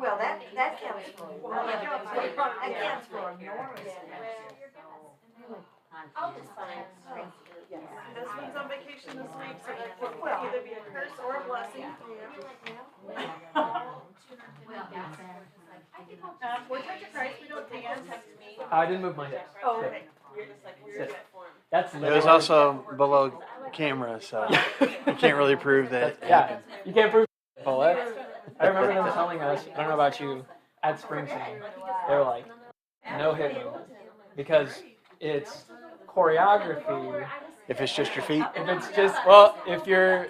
Well, that counts for, that counts for enormous amounts. Husband's on vacation this week, so that could either be a curse or a blessing. We're Church of Christ. We don't dance. Text me. I didn't move my hips. Oh, okay. You're just like weird form. That's It was also below camera, so you can't really prove that it happened. You can't prove it. I remember them telling us, I don't know about you, at Spring Sing, they were like, no hip movement. Because it's choreography. If it's just your feet. If it's just, well, if you're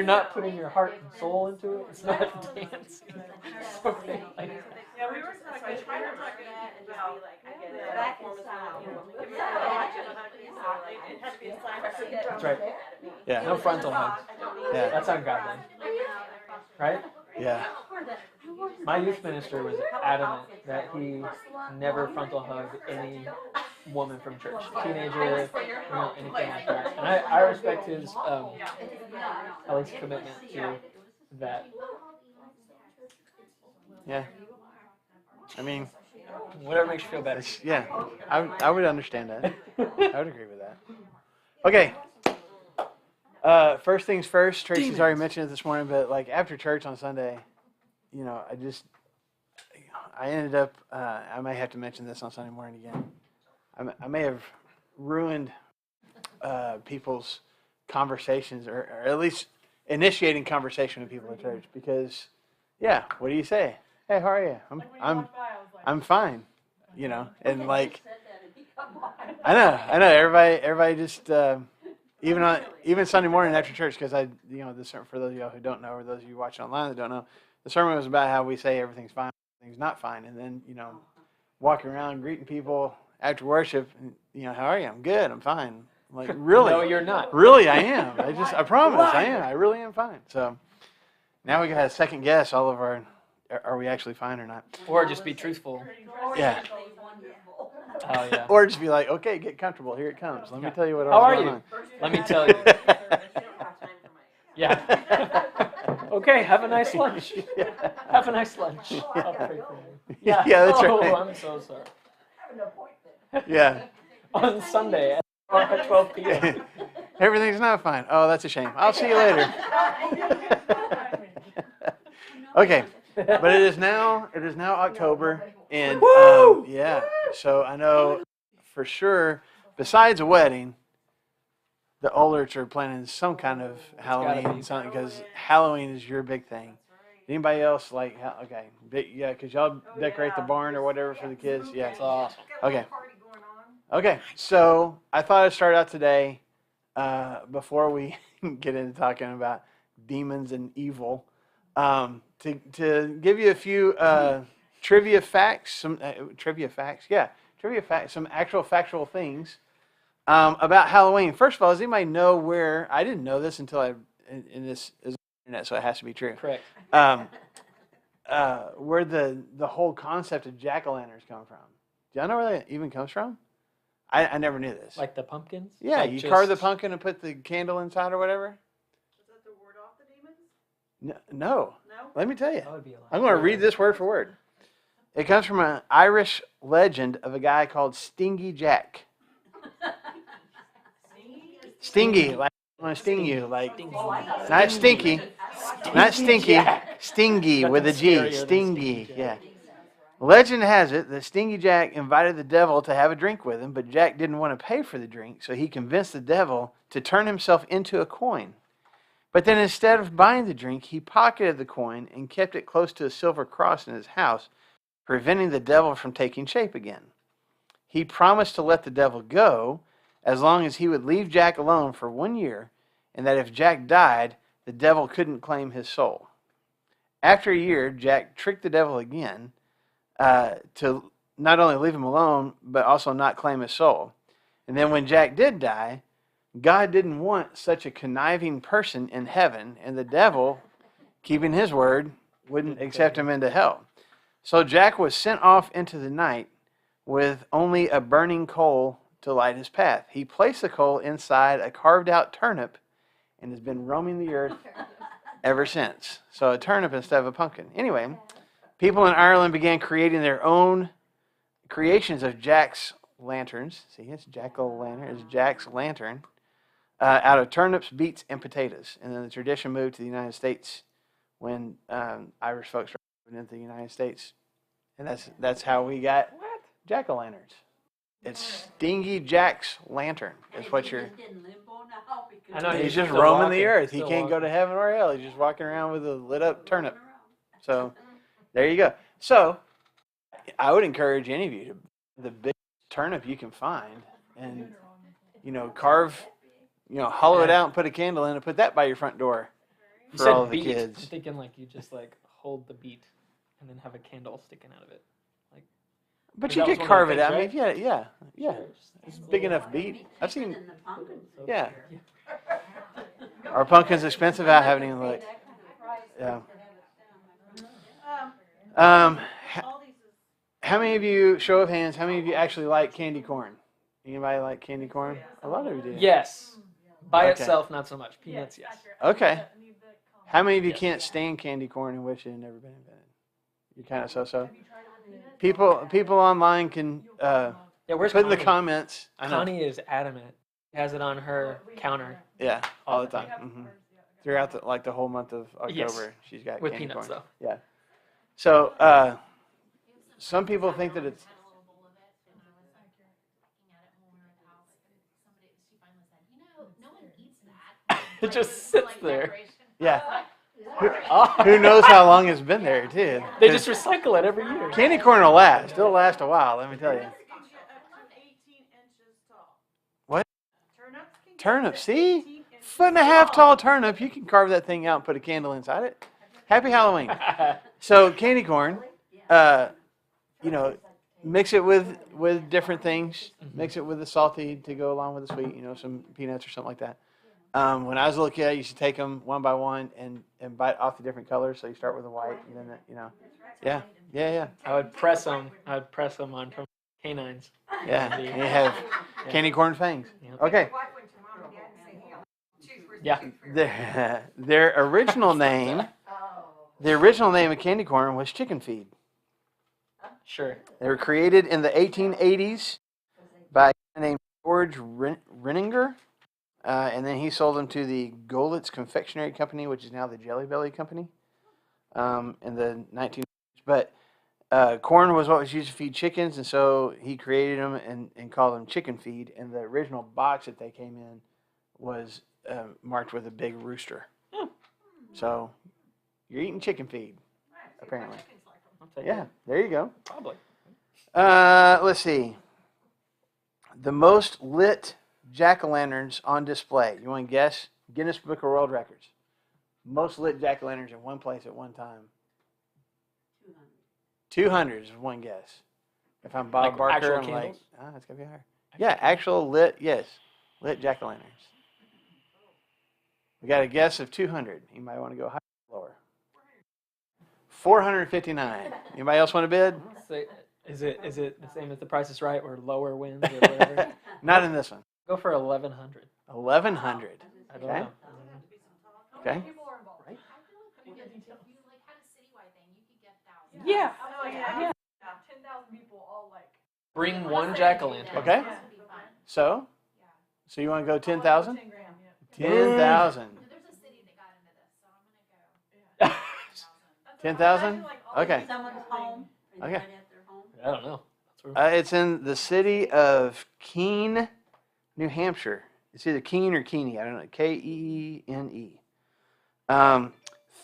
not putting your heart and soul into it, it's not dancing. Something like that. Yeah, we were talking about Back in style. it had to be a sign. That's right. Yeah. No frontal hugs. Yeah. That's ungodly. Right? Yeah. My youth minister was adamant that he never frontal hugged any woman from church, teenager, anything like that. And I respect his, at least commitment to that. Yeah. I mean, Whatever makes you feel better. yeah. I would understand that. I would agree with that. Okay. First things first. Tracy's already mentioned it this morning, but like after church on Sunday, I ended up. I may have to mention this on Sunday morning again. I may have ruined people's conversations, or at least initiating conversation with people at church. Because, yeah, what do you say? Hey, how are you? I'm fine. And like, I know. Everybody just even Sunday morning after church, because the sermon, for those of y'all who don't know, or those of you watching online that don't know, the sermon was about how we say everything's fine, everything's not fine, and then walking around greeting people after worship, and, how are you? I'm good. I'm fine. I'm like, really? No, you're not. Really, I am. I promise, I am. I really am fine. So now we got to second guess all of our. Are we actually fine or not? Or just be truthful. Yeah. Oh, yeah. Or just be like, okay, get comfortable. Here it comes. Let me tell you what. How are going you? on. Let me tell you. Yeah. Okay, have a nice lunch. Yeah. Have a nice lunch. I'll pray for you. Yeah. Yeah, that's right. Oh, I'm so sorry. Yeah. On Sunday at 12 p.m. Everything's not fine. Oh, that's a shame. I'll see you later. Okay. But it is now October, and yeah. So I know for sure, besides a wedding, the Olerts are planning some kind of Halloween something, because Halloween is your big thing. Anybody else like? Okay, yeah, because y'all decorate the barn or whatever for the kids. Yeah, It's awesome. Okay. Okay. So I thought I'd start out today before we get into talking about demons and evil. To give you a few trivia facts, some actual factual things about Halloween. First of all, does anybody know where? I didn't know this until in this is internet, so it has to be true. Correct. Where the whole concept of jack-o'-lanterns come from? Do y'all know where that even comes from? I never knew this. Like the pumpkins? Yeah, like you carve the pumpkin and put the candle inside or whatever. Is that to ward off the demons? No. No? Let me tell you. That would be a lot. I'm going to read this word for word. It comes from an Irish legend of a guy called Stingy Jack. Stingy, like I want to sting you, like not stinky, not stinky, stingy with a G, stingy, yeah. Legend has it that Stingy Jack invited the devil to have a drink with him, but Jack didn't want to pay for the drink, so he convinced the devil to turn himself into a coin. But then instead of buying the drink, he pocketed the coin and kept it close to a silver cross in his house, preventing the devil from taking shape again. He promised to let the devil go as long as he would leave Jack alone for 1 year, and that if Jack died, the devil couldn't claim his soul. After a year, Jack tricked the devil again to not only leave him alone, but also not claim his soul. And then when Jack did die, God didn't want such a conniving person in heaven, and the devil, keeping his word, wouldn't accept him into hell. So Jack was sent off into the night with only a burning coal to light his path. He placed the coal inside a carved-out turnip and has been roaming the earth ever since. So a turnip instead of a pumpkin. Anyway, people in Ireland began creating their own creations of Jack's lanterns. See, it's jack-o'-lantern. It's Jack's lantern out of turnips, beets, and potatoes. And then the tradition moved to the United States when Irish folks went into the United States, and that's how we got jack-o'-lanterns. It's Stingy Jack's lantern. Is what you're. I know He's just still roaming walking, the earth. He still can't go walking. to heaven or hell. He's just walking around with a lit up turnip. So there you go. So I would encourage any of you to the biggest turnip you can find, and carve, hollow it out and put a candle in and put that by your front door You for said all the beet. kids. I'm thinking like you just like hold the beet and then have a candle sticking out of it. But That you was could one of carve the it out. I things, mean, yeah. Sure, It's just big a enough beet. I've seen. little- Yeah. Our pumpkin's expensive. I haven't even looked. Yeah. How many of you, show of hands, how many of you actually like candy corn? Anybody like candy corn? A lot of you do. Yes. By Okay. itself, not so much. Peanuts, yes. Okay. How many of you Yes. can't stand candy corn and wish it had never been invented? You're kind of so-so. People online can Yeah, where's put in the Connie? comments. I know. Connie is adamant. She has it on her counter Yeah, all the time. Throughout the whole month of October, Yes. she's got with candy peanuts corn. though. Yeah. So some people think that it's. It just sits there. Yeah. Oh. Who knows how long it's been there too? They just recycle it every year. Candy corn will last. It'll last a while. Let me tell you. 18 inches tall. What? Turnips can get Turnip. to See, 18 inches 1.5 tall turnip. You can carve that thing out and put a candle inside it. Happy Halloween. So candy corn, mix it with different things. Mix it with the salty to go along with the sweet. Some peanuts or something like that. When I was a little kid, I used to take them one by one and bite off the different colors. So you start with the white, and then yeah. I would press them on from canines. Yeah, and you have candy corn fangs. Yep. Okay. Yeah. Their original name, of candy corn was chicken feed. Sure. They were created in the 1880s by a guy named George Renninger, and then he sold them to the Goelitz Confectionery Company, which is now the Jelly Belly Company, in the 1980s. But corn was what was used to feed chickens, and so he created them and called them chicken feed. And the original box that they came in was marked with a big rooster. So you're eating chicken feed, apparently. I'll take Yeah, it. there you go. Probably. Let's see. The most lit jack-o'-lanterns on display. You want to guess? Guinness Book of World Records. Most lit jack-o'-lanterns in one place at one time. 200 is one guess. If I'm Bob Like Barker, actual I'm candles? like, it's going to be higher. Yeah, actual lit, yes. Lit jack-o'-lanterns. We got a guess of 200. You might want to go higher or lower. 459. Anybody else want to bid? Say, is it the same as The Price is Right or lower wins or whatever? Not in this one. Go for 1,100. 1,100. I don't Okay. know. Okay. Right? Yeah. Oh, yeah. 10,000 people all like. Bring one jack-o'-lantern. Okay. So you want to go 10,000? 10 grand, yeah. 10,000. There's a city that got into this, so I'm gonna go. 10,000? Okay. Someone's home. Okay. Right at their home. I don't know. That's where- It's in the city of Keene, New Hampshire. It's either Keene or Keene. I don't know. Keene.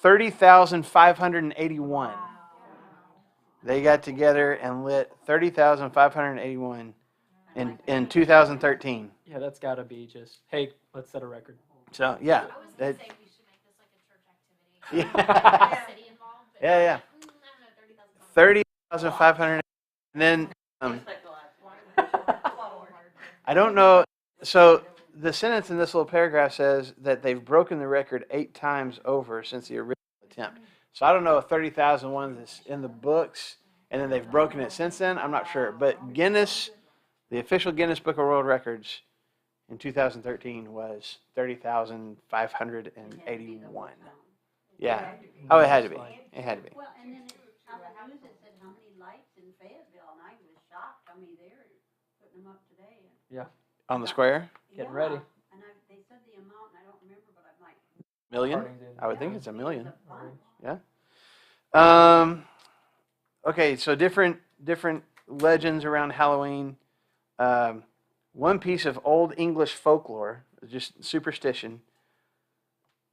30,581. They got together and lit 30,581 in 2013. Yeah, that's got to be just, hey, let's set a record. So, yeah. I was gonna That- say we should make this like a church activity. Yeah. Have the city involved, but Yeah. I don't know, 30,000. 30,500. And then I don't know. So the sentence in this little paragraph says that they've broken the record 8 times over since the original attempt. So I don't know if 30,001 is in the books and then they've broken it since then. I'm not sure. But Guinness, the official Guinness Book of World Records in 2013 was 30,581. Yeah. Oh, it had to be. It had to be. Well, and then on the news it said how many lights in Fayetteville, and I was shocked. I mean, they're putting them up today. On the square? Getting ready. And they said the amount, and I don't remember, but I'm like, Million? Hardington. I would think it's a million. Right. Yeah. Okay, so different legends around Halloween. One piece of old English folklore, just superstition,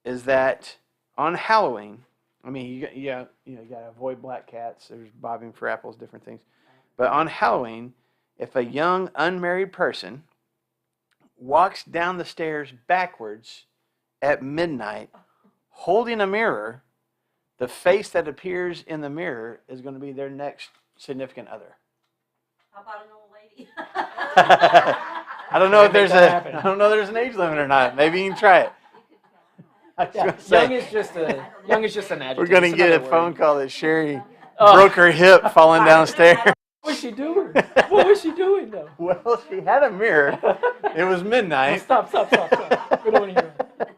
is that on Halloween, I mean, you got to avoid black cats. There's bobbing for apples, different things. But on Halloween, if a young unmarried person walks down the stairs backwards at midnight, holding a mirror, the face that appears in the mirror is going to be their next significant other. how about an old lady? I don't know if Make there's that happen. I don't know if there's an age limit or not. Maybe you can try it. I was Yeah, gonna say, young is just an adjective. we're going to It's get a another phone word. call that Sherry Oh. broke her hip falling downstairs. What was she doing? What was she doing though? Well, she had a mirror. It was midnight. Stop. We don't want to hear it.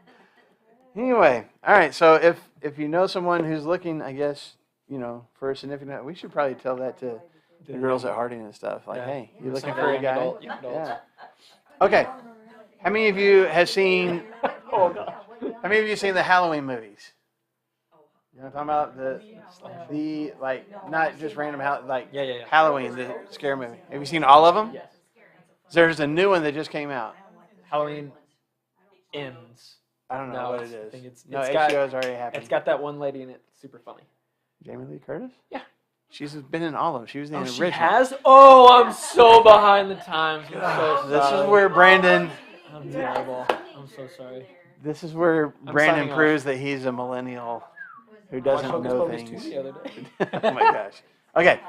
Anyway, all right. So if you know someone who's looking, I guess, for a significant, we should probably tell that to the girls at Harding and stuff. Like, Yeah. hey, you looking Young for a guy? adult, young adults. Yeah. Okay. How many of you have seen? Oh gosh. How many of you seen the Halloween movies? You know what I'm talking about? The like not just random Yeah. Halloween, the scare movie. Have you seen all of them? Yes. There's a new one that just came out. Halloween ends. I don't know No, what it's- it I is. think it's No, got- HBO's already happened. It's got that one lady in it. Super funny. Jamie Lee Curtis? Yeah. She's been in all of them. She was in the She original. has? Oh, I'm so behind the times. I'm so This sorry. is where Brandon. I'm terrible. I'm so sorry. This is where I'm Brandon signing off. proves that he's a millennial who Watched doesn't Hocus know Pocus things. 2 the other day. Oh my gosh. Okay,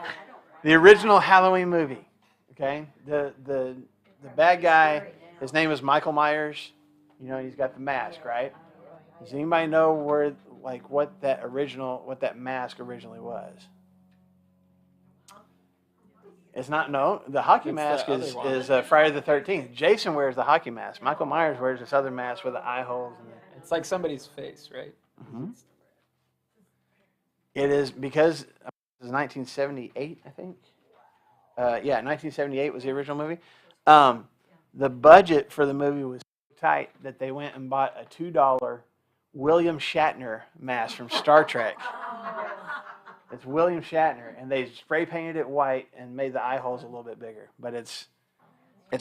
the original Halloween movie. Okay, the bad guy. His name is Michael Myers. He's got the mask, right? Does anybody know what that mask originally was? It's not the hockey It's mask the is other one. Friday the 13th. Jason wears the hockky mask. Michael Myers wears this other mask with the eye holes. It's like somebody's face, right? It is because it was 1978, I think. 1978 was the original movie. The budget for the movie was so tight that they went and bought a $2 William Shatner mask from Star Trek. It's William Shatner, and they spray painted it white and made the eye holes a little bit bigger. But it's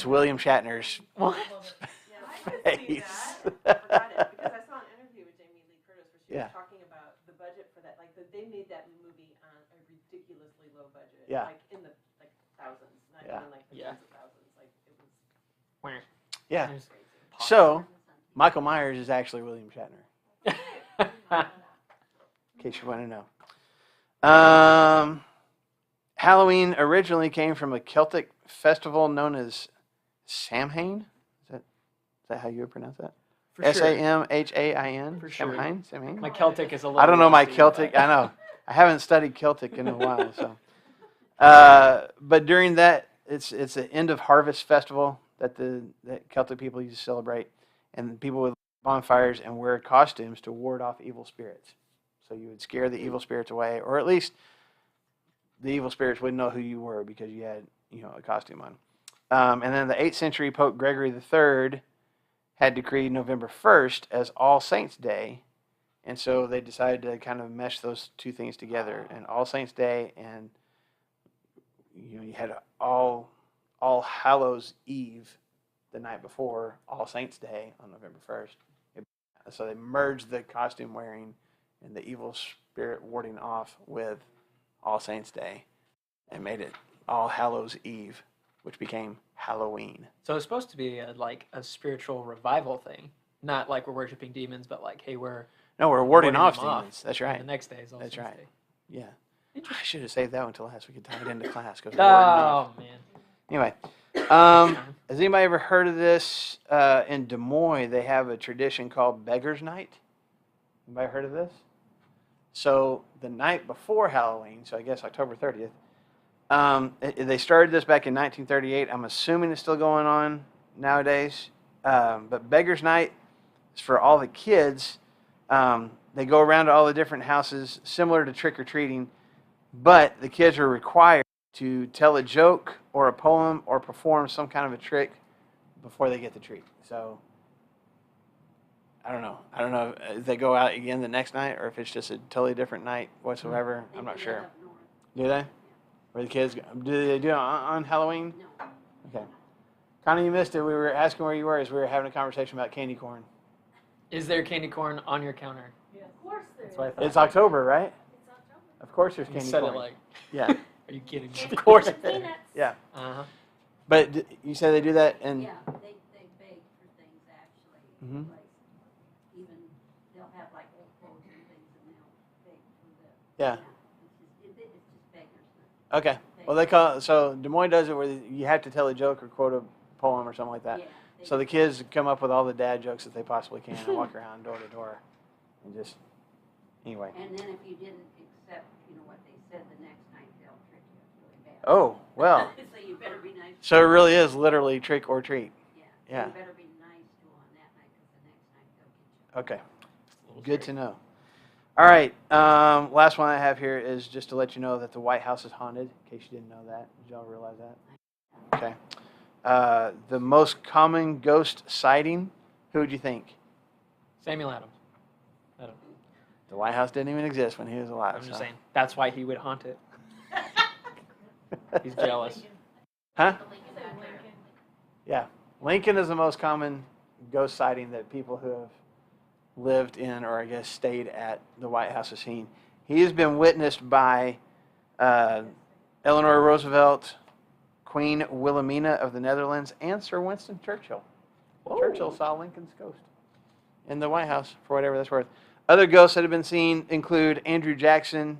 William Shatner's face. I forgot it because I saw an interview with Jamie Lee Curtis where she Yeah. was talking about the budget for that. Like they made that movie on a ridiculously low budget. Yeah. Like in the thousands, not Yeah. even like the Yeah. tens of thousands. Like it was Yeah. crazy. So Michael Myers is actually William Shatner, in case you want to know. Halloween originally came from a Celtic festival known as Samhain. Is that how you would pronounce that? For sure. Samhain. For sure. Samhain. My Celtic is a little. I don't know my rusty. Celtic. I know. I haven't studied Celtic in a while. So, but during that, it's the end of harvest festival that that Celtic people used to celebrate, and people would bonfires and wear costumes to ward off evil spirits. So you would scare the evil spirits away, or at least the evil spirits wouldn't know who you were because you had a costume on. And then the 8th century Pope Gregory III had decreed November 1st as All Saints Day. And so they decided to kind of mesh those two things together. And All Saints Day and you had All Hallows Eve the night before All Saints Day on November 1st. So they merged the costume wearing and the evil spirit warding off with All Saints Day and made it All Hallows Eve, which became Halloween. So it's supposed to be a spiritual revival thing, not like we're worshiping demons, but like, hey, we're We're warding off demons. That's and right. the next day is All That's Saints right. Day. Yeah. I should have saved that one until last. We could tie it into class. 'Cause Oh man. Anyway, has anybody ever heard of this? In Des Moines, they have a tradition called Beggar's Night. Anybody heard of this? So the night before Halloween, so I guess October 30th, they started this back in 1938. I'm assuming it's still going on nowadays. But Beggar's Night is for all the kids. They go around to all the different houses, similar to trick or treating, but the kids are required to tell a joke or a poem or perform some kind of a trick before they get the treat. So I don't know. I don't know if they go out again the next night or if it's just a totally different night whatsoever. I'm not sure. Do they? Where the kids do they do it on Halloween? No. Okay. Connie, you missed it. We were asking where you were as we were having a conversation about candy corn. Is there candy corn on your counter? Of course there That's is. what I thought. It's October, right? It's October. Of course there's You candy said corn. it like, Yeah. are you kidding me? Of course. Peanuts. Yeah. Uh-huh. But you said they do that and Yeah, they beg for things actually. Mhm. Like, even, they'll have like old clothes and things and they'll beg for the. Yeah. It's just beggars. okay. Well, they call it, so Des Moines does it where you have to tell a joke or quote a poem or something like that. Yeah, So the kids come up with all the dad jokes that they possibly can and walk around door to door and just anyway. And then if you didn't accept, what they said the next night, they'll trick you really bad. Oh, well. So you better be nice. So it really is literally trick or treat. Yeah. Yeah. You better be nice to them on that night because the next night they'll get you. Okay. Good to know. All right. Last one I have here is just to let you know that the White House is haunted, in case you didn't know that. Did y'all realize that? Okay. The most common ghost sighting, who would you think? Samuel Adams. The White House didn't even exist when he was alive. I'm just saying. That's why he would haunt it. He's jealous. Huh? Yeah. Lincoln is the most common ghost sighting that people who have lived in or I guess stayed at the White House have seen. He has been witnessed by Eleanor Roosevelt, Queen Wilhelmina of the Netherlands, and Sir Winston Churchill. Churchill saw Lincoln's ghost in the White House, for whatever that's worth. Other ghosts that have been seen include Andrew Jackson,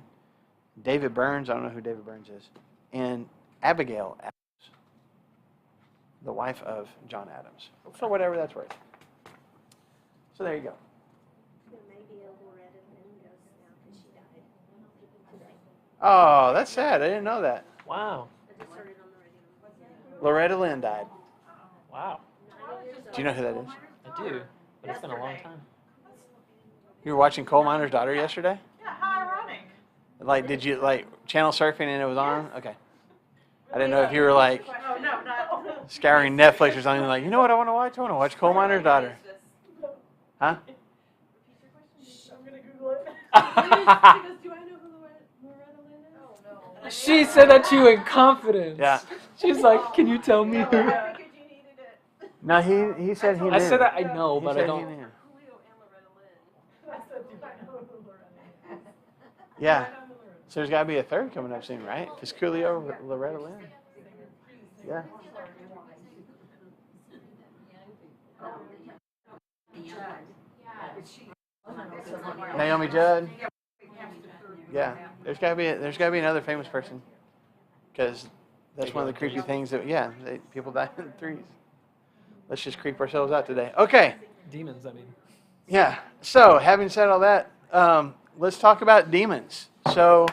David Burns, I don't know who David Burns is, and Abigail Adams, the wife of John Adams, for whatever that's worth. So there you go. Maybe a Loretta Lynn ghost now because she died today. Oh, that's sad. I didn't know that. Wow. I just heard it on the radio. Loretta Lynn died. Wow. 90 years old. Do you know who that is? I do. But it's been a long time. You were watching Coal Miner's Daughter yesterday? Yeah, how ironic. Like, did you, like, channel surfing and it was on? Okay. I didn't know if you were, like, Oh, no, not. scouring Netflix or something. Like, you know what I want to watch? I want to watch Coal Miner's Daughter. Huh? I'm gonna Google it. Because do I know who Loretta Lynn is? Oh, no. she said that to you in confidence. Yeah. She's like, can you tell me who? I figured you needed it. No, he said he knew. I said that I know, He but said I he don't. knew. Julio and Loretta Lynn. I said, do I know who Loretta is? Yeah. I know who Loretta So there's got to be a third coming up soon, right? Because Coolio, Loretta Lynn. Yeah. Naomi Judd. Yeah. There's got to be another famous person. Because that's one of the creepy things that people die in threes. Let's just creep ourselves out today. Okay. Demons, I mean. Yeah. So having said all that, let's talk about demons. So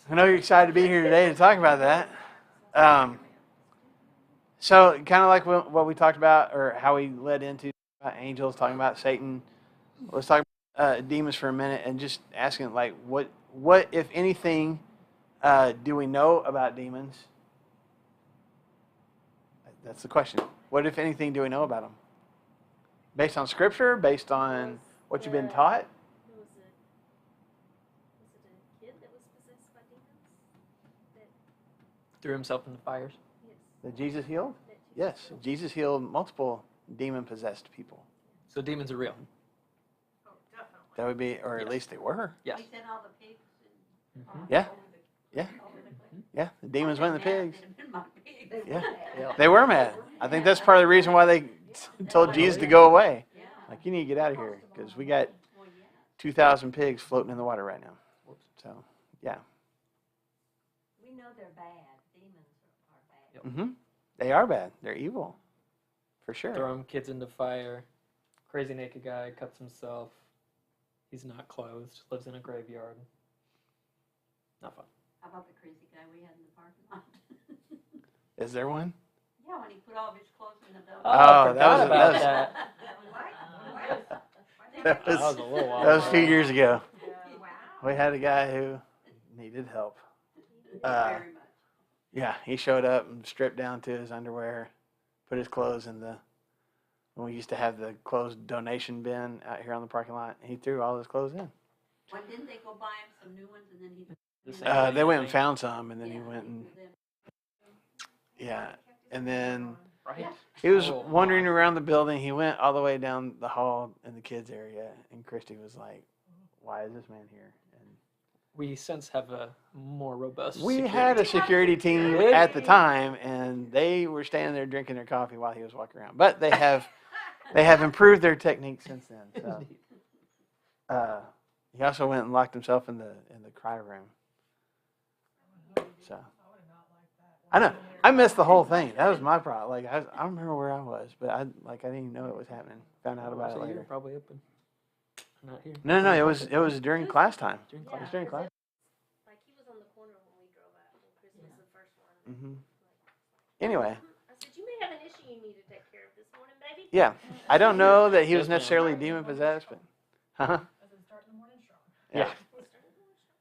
I know you're excited to be here today to talk about that. So kind of like what we talked about, or how we led into angels, talking about Satan. Let's talk about demons for a minute, and just asking, like, what if anything, do we know about demons? That's the question. What, if anything, do we know about them? Based on Scripture, based on what you've been taught? Who was it? Was it a kid that was possessed by demons? Threw himself in the fires. Yes. That Jesus healed? That Jesus Yes, healed. Jesus healed multiple demon-possessed people. So demons are real. Oh, definitely. That would be, or at least they were. Yes. We sent all the pigs and. Yeah. over the- Yeah. over the cliff. Yeah, the demons went in the pigs. They'd have been my pigs. Yeah. They were mad. I think that's part of the reason why they told Jesus to go away. Yeah. Like, you need to get out of here, because we got Well, yeah. 2,000 pigs floating in the water right now. So, yeah. We know they're bad. Demons are bad. Mm-hmm. They are bad. They're evil. For sure. Throwing kids into fire. Crazy naked guy cuts himself. He's not clothed. Lives in a graveyard. Not fun. How about the crazy guy we had in the parking lot? Is there one? Yeah, when he put all of his clothes in the dump. Oh, I that was forgot a- about that was- that. That That was was, a little while that was a few ago. years ago. Yeah. We had a guy who needed help. Very much. Yeah, he showed up and stripped down to his underwear, put his clothes in when we used to have the clothes donation bin out here on the parking lot. He threw all his clothes in. When didn't they go buy him some new ones and then he? The same They went and thing. found some, and then he Yeah, went and, then- yeah. And then Right. he was Oh, wandering my. around the building. He went all the way down the hall in the kids area, and Christy was like, "Why is this man here?" And We since have a more robust. we security had a team. security team Did? at the time, and they were standing there drinking their coffee while he was walking around. But they have improved their technique since then. So. He also went and locked himself in the cry room. So I know I missed the whole thing. That was my problem. Like I don't remember where I was, but I didn't even know it was happening. Found out about it So you were later. probably open. Not here. No, it was during class time. During Yeah, class. It was during 'cause class. Like he was on the corner when we drove out when Chris was the first one. hmm Anyway, I said, you may have an issue you need to take care of this morning, baby. yeah, I don't know that he was Yes, ma'am. necessarily demon possessed, but yeah.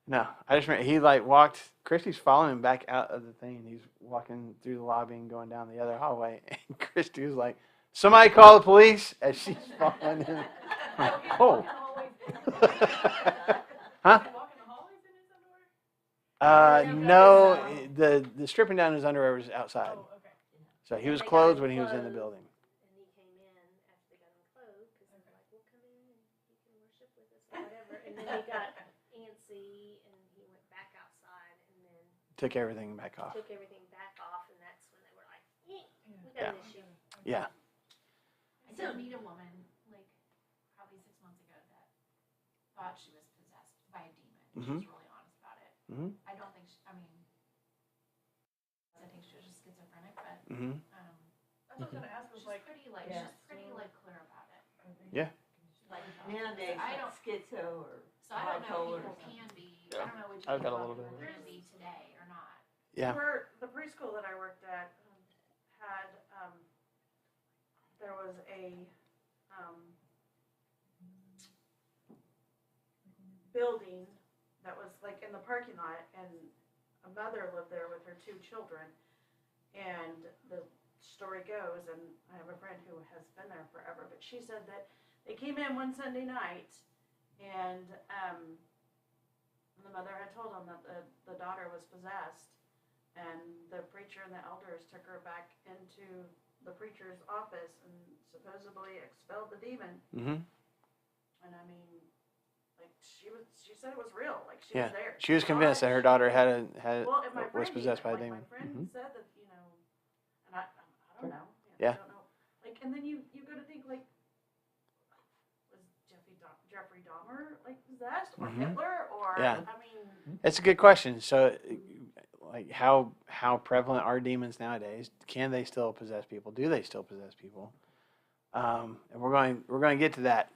No, I just remember he walked. Christy's following him back out of the thing. He's walking through the lobby and going down the other hallway, and Christy was like, "Somebody call the police!" As she's following him. Oh. Huh? No, the stripping down his underwear was outside. So he was clothed when he was in the building. And he came in after they got him clothed because they were like, "We'll come in and you can worship with us or whatever." And then he got antsy and he went back outside and then Took everything back off. took everything back off, and that's when they were like, "We got an issue." Yeah. I did meet a woman, like, probably 6 months ago that thought she was possessed by a demon. She Mhm. was really honest about it. Mhm. I don't think, I think she was just schizophrenic, but, Mhm. That's what I was gonna ask. Was she's like, pretty, Yeah. she's pretty, clear about it. Yeah. Like nowadays, I like don't- schizo or. So I don't know bipolar if or people can be, I Yeah. don't know which I've got a people little bit of can be today or not. Yeah. for the preschool that I worked at had there was a building that was like in the parking lot, and a mother lived there with her 2 children. And the story goes, and I have a friend who has been there forever, but she said that they came in one Sunday night, and the mother had told them that the daughter was possessed, and the preacher and the elders took her back into the preacher's office and supposedly expelled the demon. Mhm. And I mean, like she said it was real, like she Yeah. was there. She was convinced that her daughter Well, and my was friend possessed by a even, demon. Like my friend Mhm. said that, and I don't know. Yeah. I don't know. Like, and then you go to think, like, was Jeffrey Dahmer like possessed, or Mhm. Hitler, or Yeah. I mean, That's a good question. So, like, how prevalent are demons nowadays? Can they still possess people? Do they still possess people? And we're going to get to that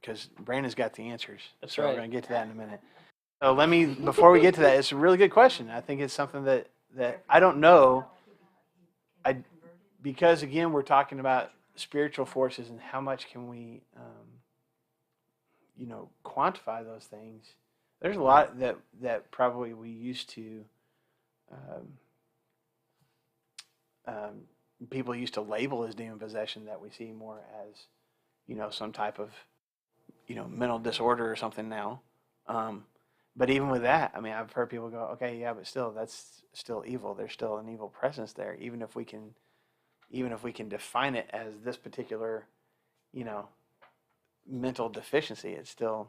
because Brandon's got the answers. That's so right. We're going to get to that in a minute. So before we get to that, it's a really good question. I think it's something that I don't know. Because again, we're talking about spiritual forces and how much can we, quantify those things. There's a lot that probably we used to, people used to label as demon possession that we see more as, some type of, mental disorder or something now. But even with that, I mean, I've heard people go, okay, yeah, but still, that's still evil. There's still an evil presence there, even if we can define it as this particular, mental deficiency. It's still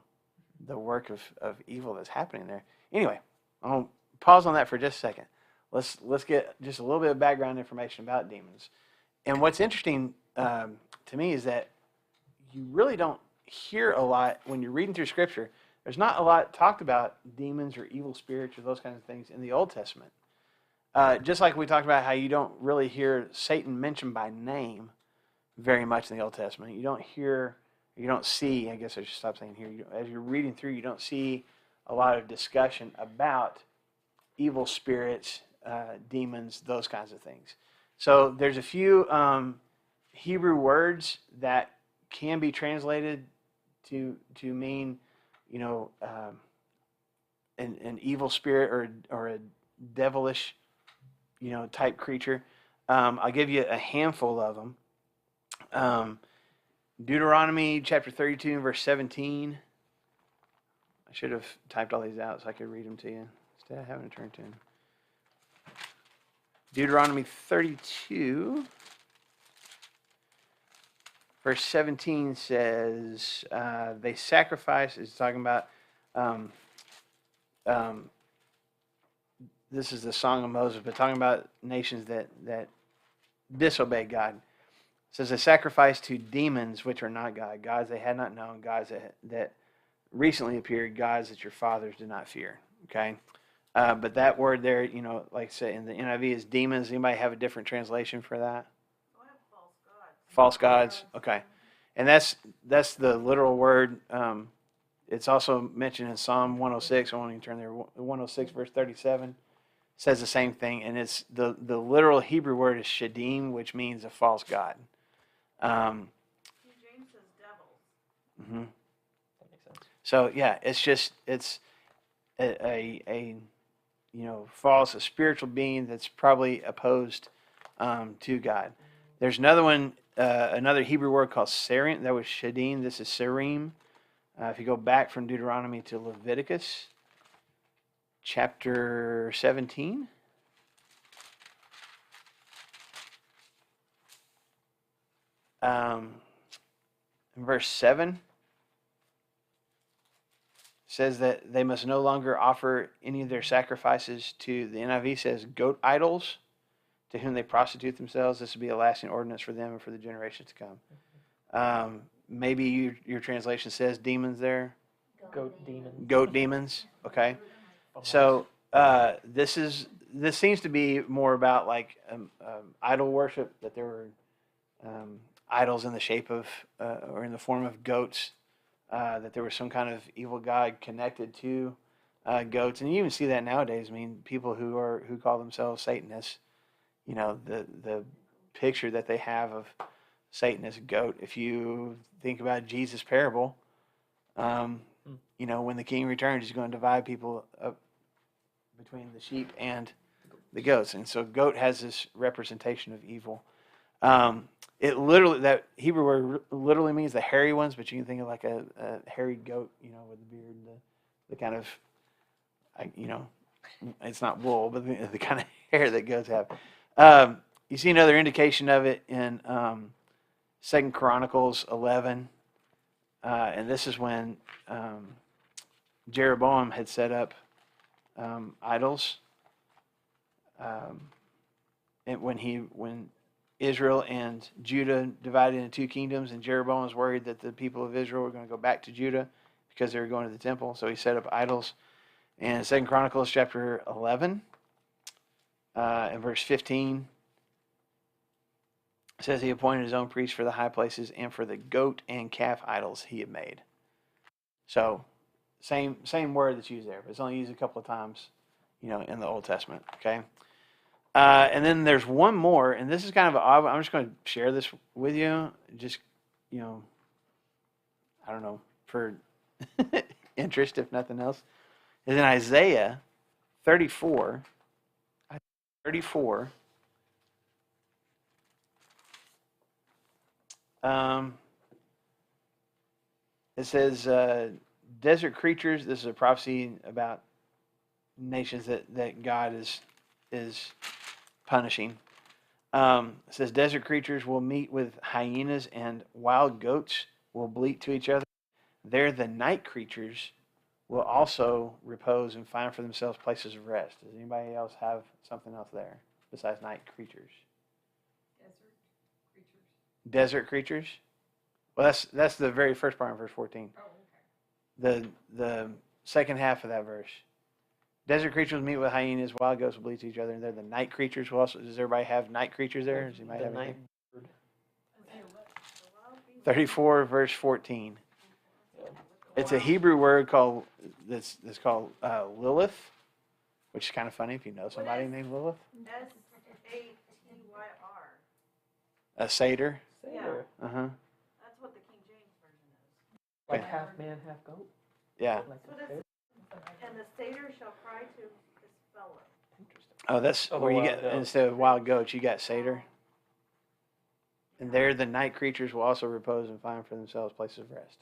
the work of evil that's happening there. Anyway, I'm gonna pause on that for just a second. Let's get just a little bit of background information about demons. And what's interesting to me is that you really don't hear a lot when you're reading through Scripture. There's not a lot talked about demons or evil spirits or those kinds of things in the Old Testament. Just like we talked about how you don't really hear Satan mentioned by name very much in the Old Testament. You don't see, I guess I should stop saying here, as you're reading through, you don't see a lot of discussion about evil spirits, demons, those kinds of things. So there's a few Hebrew words that can be translated to mean, you know, an evil spirit or a devilish, you know, type creature. I'll give you a handful of them. Deuteronomy chapter 32 and verse 17. I should have typed all these out so I could read them to you instead of having to turn to them. Deuteronomy 32, verse 17 says, they sacrifice, it's talking about, this is the Song of Moses, but talking about nations that disobey God. It says they sacrifice to demons which are not God, gods they had not known, gods that recently appeared, gods that your fathers did not fear. Okay? But that word there, you know, like I say in the NIV is demons. Anybody have a different translation for that? I have false gods. False gods. Okay, and that's the literal word. It's also mentioned in Psalm 106. I want you to turn there. 106 verse 37 says the same thing, and it's the literal Hebrew word is shadim, which means a false god. King James says devils. Mm-hmm. That makes sense. So yeah, it's a you know, false, a spiritual being that's probably opposed to God. There's another one, another Hebrew word called sarim. That was shadim. This is sarim. If you go back from Deuteronomy to Leviticus, chapter 17. In verse 7. Says that they must no longer offer any of their sacrifices to, the NIV says, goat idols, to whom they prostitute themselves. This will be a lasting ordinance for them and for the generations to come. Maybe your translation says demons there. Goat demons. Goat demons. Okay. So this seems to be more about like idol worship, that there were idols in the shape of or in the form of goats. That there was some kind of evil god connected to goats, and you even see that nowadays. I mean, people who call themselves Satanists, you know, the picture that they have of Satan as a goat. If you think about Jesus' parable, you know, when the king returns, he's going to divide people up between the sheep and the goats, and so goat has this representation of evil. It literally, that Hebrew word literally means the hairy ones, but you can think of like a hairy goat, you know, with the beard, the kind of, you know, it's not wool, but the kind of hair that goats have. You see another indication of it in 2 Chronicles 11, and this is when Jeroboam had set up idols, and when Israel and Judah divided into two kingdoms, and Jeroboam was worried that the people of Israel were going to go back to Judah because they were going to the temple, so he set up idols. And 2 Chronicles chapter 11 and verse 15 says he appointed his own priests for the high places and for the goat and calf idols he had made. So same word that's used there, but it's only used a couple of times, you know, in the Old Testament. Okay. And then there's one more, and this is kind of an odd one. I'm just going to share this with you, just, you know, I don't know, for interest, if nothing else. Is in Isaiah 34. It says, desert creatures, this is a prophecy about nations that God is punishing. It says, desert creatures will meet with hyenas, and wild goats will bleat to each other. There the night creatures will also repose and find for themselves places of rest. Does anybody else have something else there besides night creatures? Desert creatures? Well, that's the very first part of verse 14. Oh, okay. The second half of that verse. Desert creatures meet with hyenas, wild goats will bleat to each other, and they're the night creatures. Who also, does everybody have night creatures there? Does anybody have night anything? bird. 34 verse 14. It's a Hebrew word called that's called Lilith, which is kind of funny if you know somebody named Lilith. Satyr. A satyr. Yeah. Uh-huh. That's what the King Like half man, half goat. Yeah. Like So this- And the satyr shall cry to his fellow. Interesting. Oh, that's Oh, the where you wild get, goat. instead of wild goats, you got satyr. And there the night creatures will also repose and find for themselves places of rest.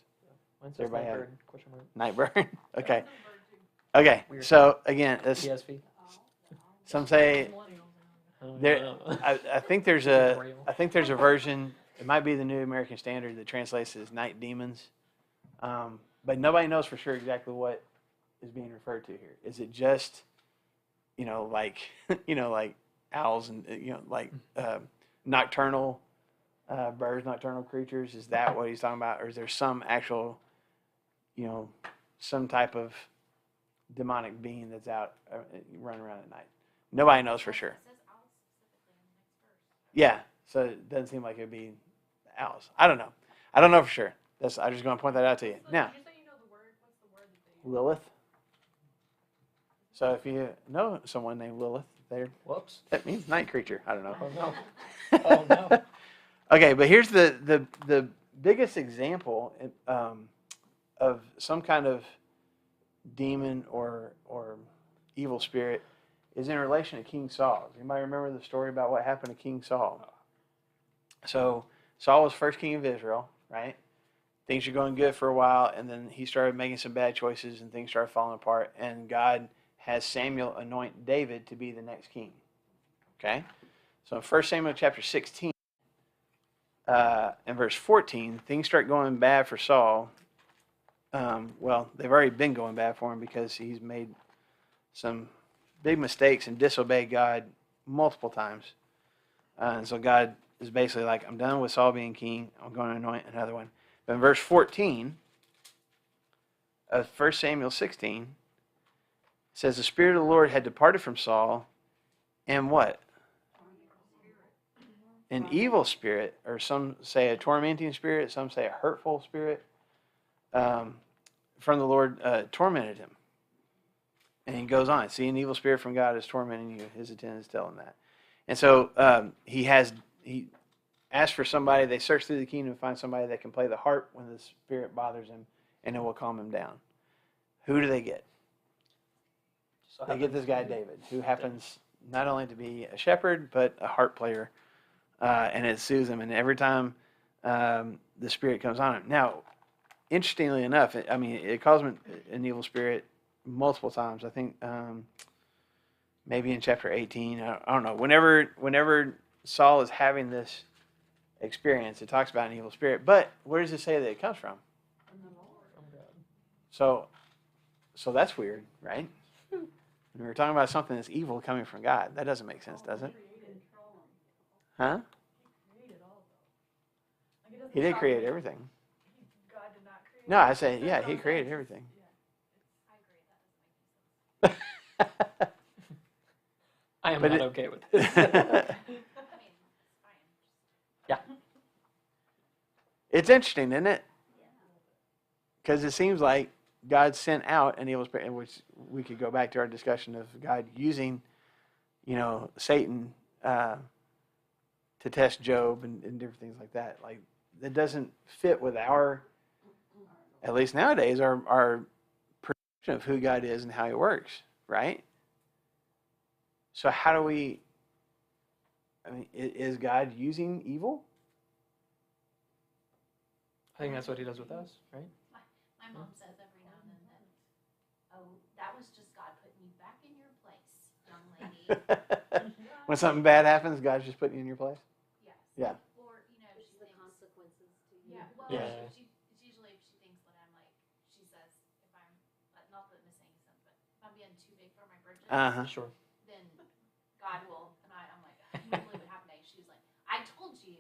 Mine says Everybody have- Nightbird, question mark. Night bird. Okay. Okay. Weird. So again, this, PSV. some say I don't there. know. I think there's a version. It might be the New American Standard that translates it as night demons, but nobody knows for sure exactly what is being referred to here. Is it just, like, like owls and like nocturnal birds, nocturnal creatures? Is that what he's talking about, or is there some actual, some type of demonic being that's out running around at night? Nobody knows for sure. It says owls specifically in the next verse. Yeah, so it doesn't seem like it'd be owls. I don't know. I don't know for sure. I'm just going to point that out to you. Now, Did you say you know the word? What's the word that they use? Lilith. So if you know someone named Lilith, Whoops. that means night creature. I don't know. Oh no. Oh no. Okay, but here's the biggest example of some kind of demon or evil spirit is in relation to King Saul. Anybody remember the story about what happened to King Saul? So Saul was first king of Israel, right? Things were going good for a while, and then he started making some bad choices, and things started falling apart, and God has Samuel anoint David to be the next king. Okay? So in 1 Samuel chapter 16, in verse 14, things start going bad for Saul. Well, they've already been going bad for him because he's made some big mistakes and disobeyed God multiple times. And so God is basically like, I'm done with Saul being king. I'm going to anoint another one. But in verse 14 of 1 Samuel 16, it says, the Spirit of the Lord had departed from Saul, and what? An evil spirit, or some say a tormenting spirit, some say a hurtful spirit, from the Lord tormented him. And he goes on, see, an evil spirit from God is tormenting you. His attendants tell him that. And so he asked for somebody. They search through the kingdom to find somebody that can play the harp when the spirit bothers him, and it will calm him down. Who do they get? So They get this guy David, who happens not only to be a shepherd, but a harp player. And it soothes him. And every time the spirit comes on him. Now, interestingly enough, it calls him an evil spirit multiple times. I think maybe in chapter 18. I don't know. Whenever Saul is having this experience, it talks about an evil spirit. But where does it say that it comes from? From God. So that's weird, right? When we're talking about something that's evil coming from God, that doesn't make sense, does it? Huh? He did create everything. God did not create. No, I say, yeah, he created everything. I agree. That doesn't make sense. I am But not it- okay with this. I mean, it's fine. It's interesting, isn't it? Because it seems like God sent out an evil spirit, which we could go back to our discussion of God using, Satan to test Job and different things like that. Like, that doesn't fit with our, at least nowadays, our perception of who God is and how he works, right? So how do we, is God using evil? I think that's what he does with us, right? My mom says every now and then that, oh, that was just God putting you back in your place, young lady. When something bad happens, God's just putting you in your place? Yes. Yeah. Or, It's she the thinks, consequences to you. yeah, well, Yeah. it's usually if she thinks that I'm like, she says, if I'm, not that this makes sense, but if I'm being too big for my britches, Uh-huh. Sure. then God will, and I'm like, I can't believe what happened today. She was like, I told you.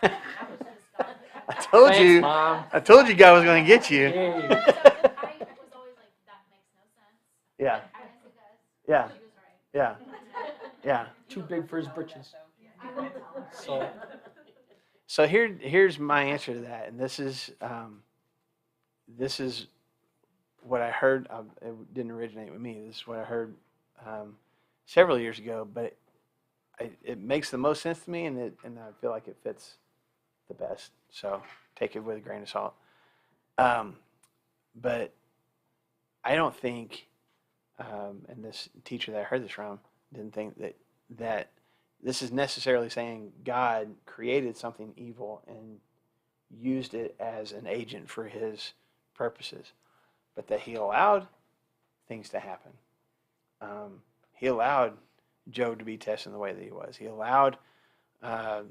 That was just God. I told Thanks, you. Mom. I told you God was going to get you. Yay. So I was always like, that makes no sense. Yeah. But I guess it does. Yeah. She was right. Yeah. Yeah. Too big for his britches. I will tell her. So Here's my answer to that, and this is what I heard. It didn't originate with me. This is what I heard several years ago, but it makes the most sense to me, and I feel like it fits the best. So take it with a grain of salt. but I don't think, and this teacher that I heard this from didn't think that this is necessarily saying God created something evil and used it as an agent for his purposes, but that he allowed things to happen. He allowed Job to be tested in the way that he was. He allowed, the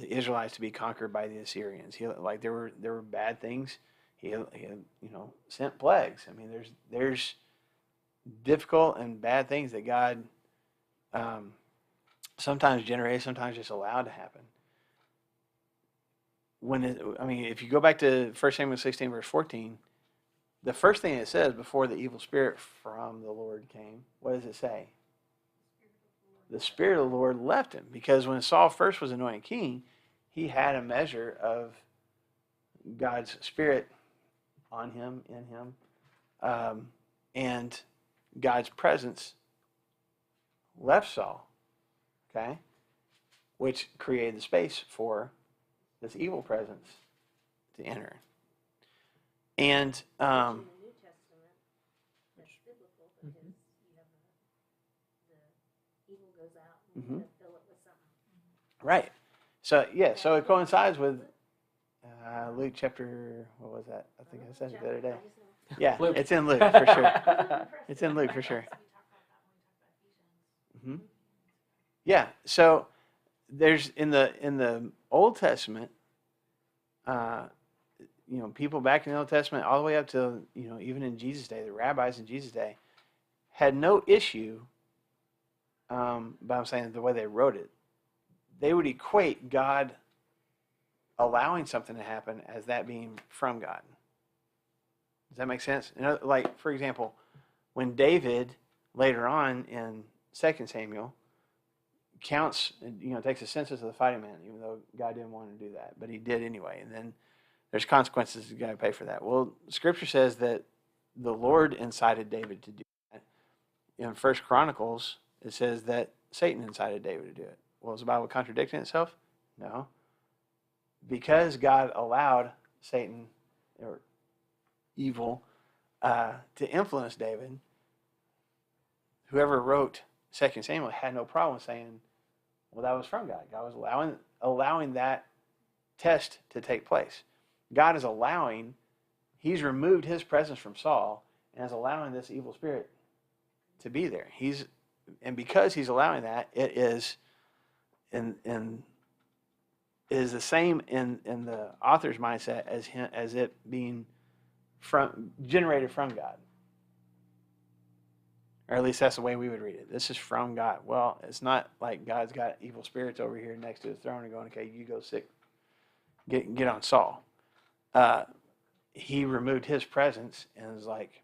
Israelites to be conquered by the Assyrians. There were bad things. He sent plagues. I mean, there's difficult and bad things that God sometimes generated, sometimes just allowed to happen. If you go back to 1 Samuel 16, verse 14, the first thing it says before the evil spirit from the Lord came, what does it say? The Spirit of the Lord left him. Because when Saul first was anointed king, he had a measure of God's Spirit on him, in him, and God's presence left Saul, okay, which created the space for this evil presence to enter. And In the New Testament, that's biblical because you have the evil goes out and you gotta fill it with something. right, so it coincides with Luke chapter, what was that? I think I said it the other day. Yeah, Luke. It's in Luke for sure. It's in Luke for sure. Yeah, so there's in the Old Testament, people back in the Old Testament, all the way up to even in Jesus' day, the rabbis in Jesus' day had no issue. But I'm saying the way they wrote it, they would equate God allowing something to happen as that being from God. Does that make sense? Like, for example, when David later on in 2 Samuel counts, takes a census of the fighting men, even though God didn't want to do that, but he did anyway. And then there's consequences you got to pay for that. Well, Scripture says that the Lord incited David to do that. In 1 Chronicles, it says that Satan incited David to do it. Well, is the Bible contradicting itself? No. Because God allowed Satan or evil to influence David, whoever wrote 2 Samuel had no problem saying, well, that was from God. God was allowing that test to take place. God is allowing, he's removed his presence from Saul and is allowing this evil spirit to be there. And because he's allowing that, it is is the same in the author's mindset as it being generated from God. Or at least that's the way we would read it. This is from God. Well, it's not like God's got evil spirits over here next to his throne and going, okay, you go sick. Get on Saul. He removed his presence and was like,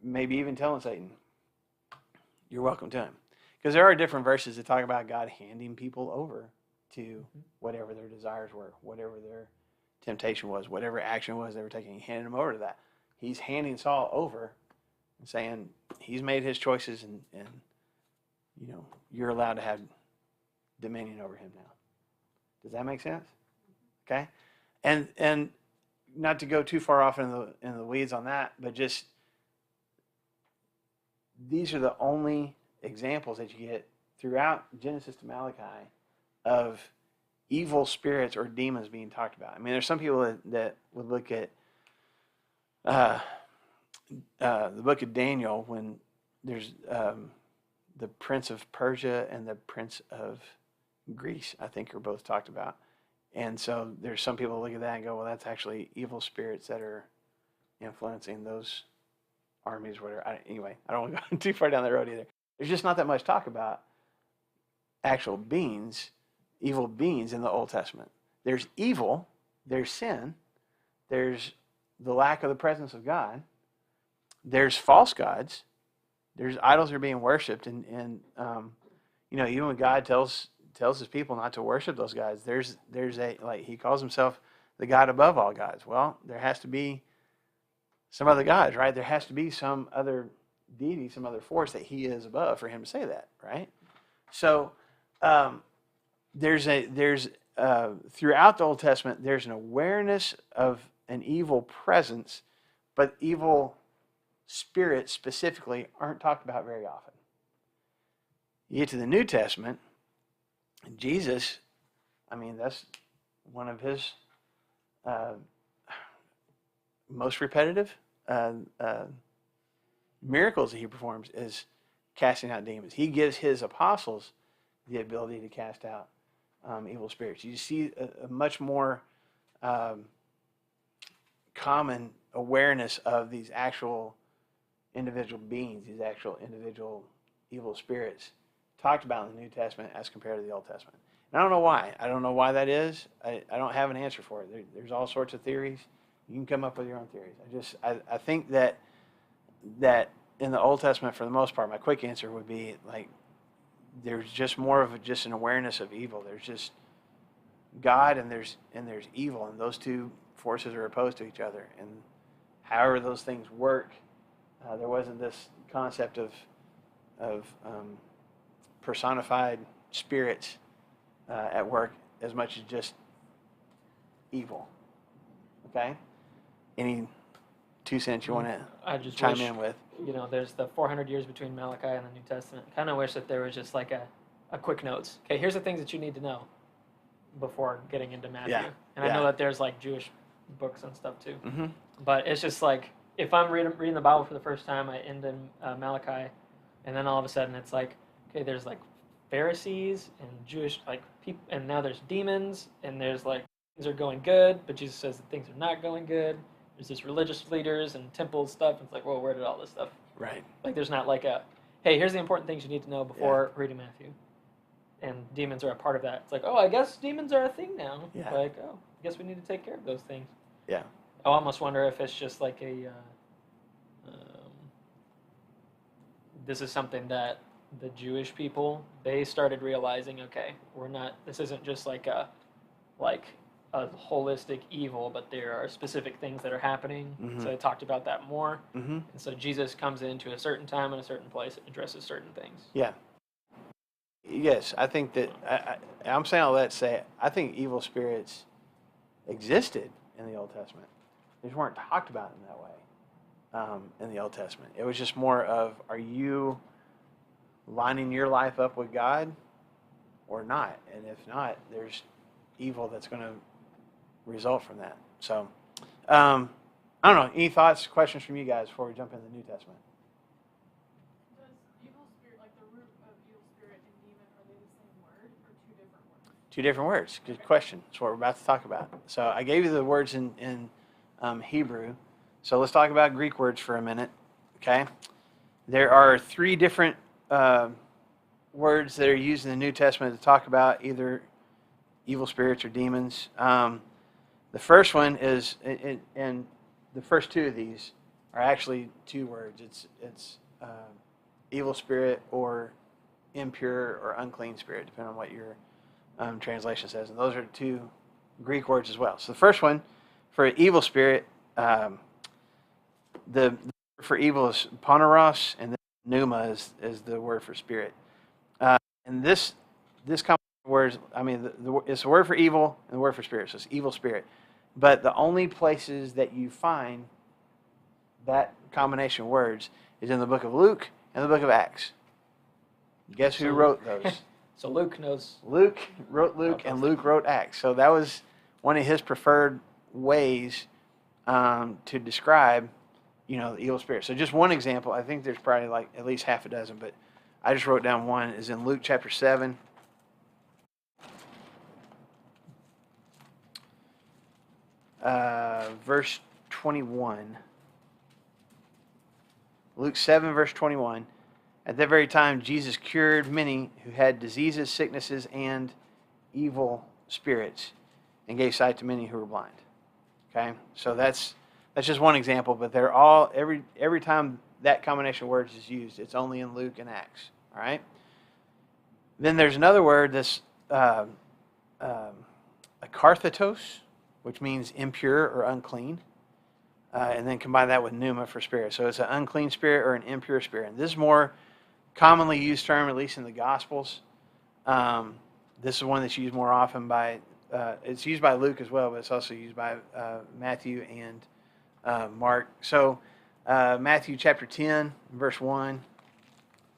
maybe even telling Satan, you're welcome to him. Because there are different verses that talk about God handing people over to whatever their desires were, whatever their temptation was, whatever action was they were taking. He handed them over to that. He's handing Saul over and saying he's made his choices and you're allowed to have dominion over him now. Does that make sense? Okay? And not to go too far off in the weeds on that, but just these are the only examples that you get throughout Genesis to Malachi of evil spirits or demons being talked about. I mean, there's some people that would look at the book of Daniel when there's the prince of Persia and the prince of Greece, I think, are both talked about. And so there's some people look at that and go, well, that's actually evil spirits that are influencing those armies, whatever. Anyway, I don't want to go too far down the road either. There's just not that much talk about actual beings, evil beings in the Old Testament. There's evil, there's sin, there's the lack of the presence of God, there's false gods, there's idols that are being worshipped, and even when God tells his people not to worship those gods, there's he calls himself the God above all gods. Well, there has to be some other gods, right? There has to be some other deity, some other force that he is above for him to say that, right? So there's throughout the Old Testament, there's an awareness of an evil presence, but evil spirits specifically aren't talked about very often. You get to the New Testament, Jesus, I mean, that's one of his most repetitive miracles that he performs is casting out demons. He gives his apostles the ability to cast out evil spirits. You see a much more common awareness of these actual individual beings, these actual individual evil spirits talked about in the New Testament as compared to the Old Testament. And I don't know why. I don't know why that is. I don't have an answer for it. There's all sorts of theories. You can come up with your own theories. I think that in the Old Testament, for the most part, my quick answer would be like there's just more of just an awareness of evil. There's just God and there's evil, and those two forces are opposed to each other. And however those things work, there wasn't this concept of personified spirits at work as much as just evil. Okay? Any 2 cents you want to chime in with? You know, there's the 400 years between Malachi and the New Testament. I kind of wish that there was just like a quick notes. Okay, here's the things that you need to know before getting into Matthew. Yeah. And I know that there's like Jewish books and stuff too. Mm-hmm. But it's just like, if I'm reading the Bible for the first time, I end in Malachi, and then all of a sudden it's like, okay, there's like Pharisees and Jewish like people, and now there's demons, and there's like things are going good, but Jesus says that things are not going good. There's this religious leaders and temple stuff. And it's like, well, where did all this stuff? Right. Like, there's not like a, hey, here's the important things you need to know before reading Matthew. And demons are a part of that. It's like, oh, I guess demons are a thing now. Yeah. Like, oh, I guess we need to take care of those things. Yeah. I almost wonder if it's just like this is something that the Jewish people, they started realizing, okay, this isn't just like a holistic evil, but there are specific things that are happening. Mm-hmm. So they talked about that more. Mm-hmm. And so Jesus comes into a certain time and a certain place and addresses certain things. Yeah. Yes, I think that I'm saying all that to say I think evil spirits existed in the Old Testament. They just weren't talked about in that way in the Old Testament. It was just more of, are you lining your life up with God or not? And if not, there's evil that's going to result from that. So, I don't know. Any thoughts, questions from you guys before we jump into the New Testament? Does evil spirit, like the root of evil spirit and demon, are they the same word or two different words? Two different words. Good question. That's what we're about to talk about. So I gave you the words in Hebrew. So let's talk about Greek words for a minute. Okay? There are 3 different words that are used in the New Testament to talk about either evil spirits or demons. The first one is, and the first 2 of these are actually 2 words. It's evil spirit or impure or unclean spirit, depending on what your translation says. And those are 2 Greek words as well. So the first one for evil spirit, the word for evil is poneros, and then pneuma is the word for spirit. And this combination of words, I mean, it's the word for evil and the word for spirit, so it's evil spirit. But the only places that you find that combination of words is in the book of Luke and the book of Acts. Guess who wrote those? So Luke knows. Luke wrote Luke, and Luke wrote Acts. So that was one of his preferred ways to describe, the evil spirit. So just one example. I think there's probably like at least half a dozen, but I just wrote down one. Is in Luke chapter 7. Verse 21. Luke 7, verse 21. At that very time, Jesus cured many who had diseases, sicknesses, and evil spirits, and gave sight to many who were blind. Okay, so that's just one example, but they're all every time that combination of words is used, it's only in Luke and Acts. All right. Then there's another word that's akarthetos, which means impure or unclean, and then combine that with pneuma for spirit. So it's an unclean spirit or an impure spirit. And this is more commonly used term, at least in the Gospels. This is one that's used more often by it's used by Luke as well, but it's also used by Matthew and Mark. So Matthew chapter 10, verse 1.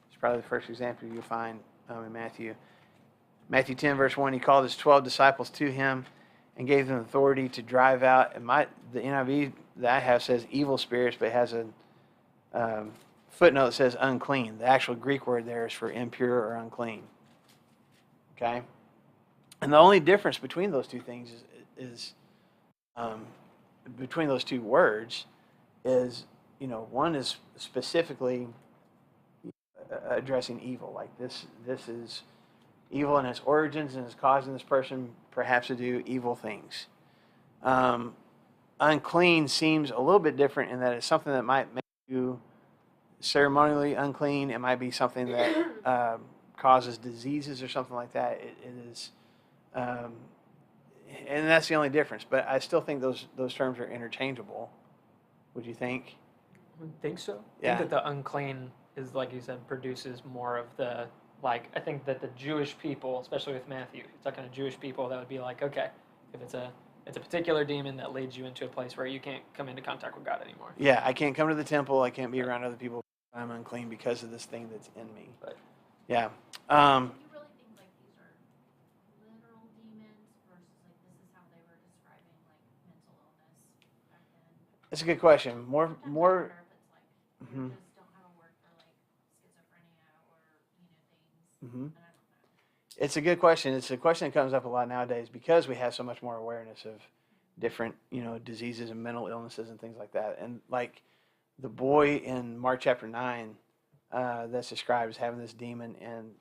It's probably the first example you'll find in Matthew. Matthew 10, verse 1, he called his 12 disciples to him and gave them authority to drive out. And the NIV that I have says evil spirits, but it has a footnote that says unclean. The actual Greek word there is for impure or unclean. Okay? And the only difference between those two things is between those two words is, one is specifically addressing evil. Like this is evil in its origins and is causing this person perhaps to do evil things. Unclean seems a little bit different in that it's something that might make you ceremonially unclean. It might be something that causes diseases or something like that. It is, and that's the only difference. But I still think those terms are interchangeable. Would you think? I think so. Yeah. I think that the unclean is, like you said, produces more of the, I think that the Jewish people, especially with Matthew, it's talking to Jewish people, that would be like, okay, if it's a particular demon that leads you into a place where you can't come into contact with God anymore. Yeah, I can't come to the temple. I can't be around other people. I'm unclean because of this thing that's in me. Right. Yeah. Do you really think like these are literal demons versus like this is how they were describing like mental illness back then? That's a good question. More. Sometimes I wonder if it's like they Mhm. just don't have a word for like schizophrenia or things. Mhm. And I don't know. It's a good question. It's a question that comes up a lot nowadays because we have so much more awareness of different, diseases and mental illnesses and things like that. And like the boy in Mark chapter 9 that's described as having this demon, and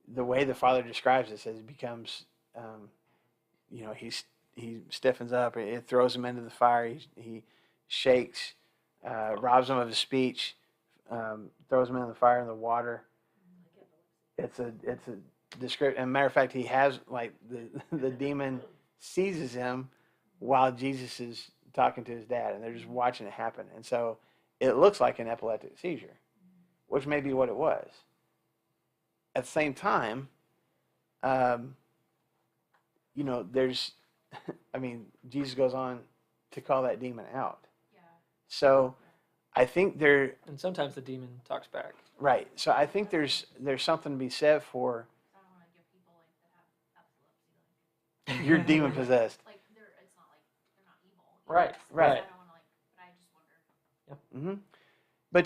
the way the father describes it says he becomes, he stiffens up. It throws him into the fire. He shakes, robs him of his speech, throws him into the fire and the water. It's a description. And matter of fact, he has like the demon seizes him while Jesus is talking to his dad, and they're just watching it happen. And so it looks like an epileptic seizure, which may be what it was. At the same time, there's, Jesus goes on to call that demon out. Yeah. So I think there, And sometimes the demon talks back. right. So I think there's something to be said for I don't want to give people like that have epilepsy like you're demon possessed. like it's not like they're not evil. Right, Yes, right. I don't want to but I just wonder. Mm-hmm. But